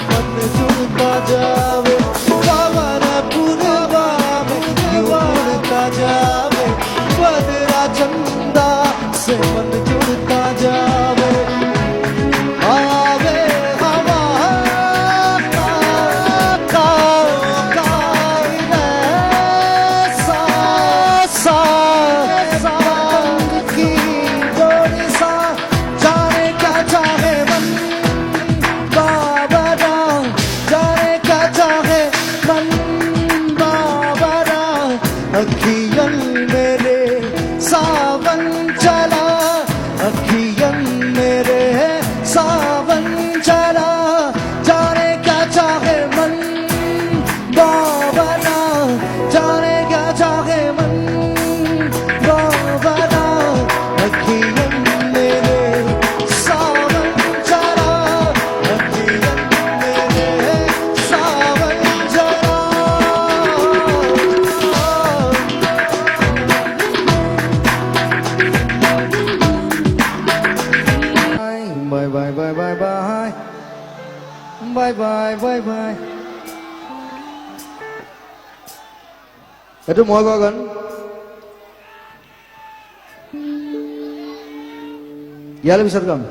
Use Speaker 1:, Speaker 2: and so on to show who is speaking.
Speaker 1: मन जुड़ता जावे पवन पूर्वा में यूं उड़ता जावे बदरा चंदा से मन जुड़ता जावे आवे हवा अखियन मेरे सावन चला अखियन मेरे सावन चला जाने क्या चाहे मन बाबरा जाने क्या चाहे मन बाबरा अखियन मेरे सावन चला अखियन मेरे सावन चला Bye bye bye bye bye bye bye bye bye Itu mau apa kan? Ya lebih seragam.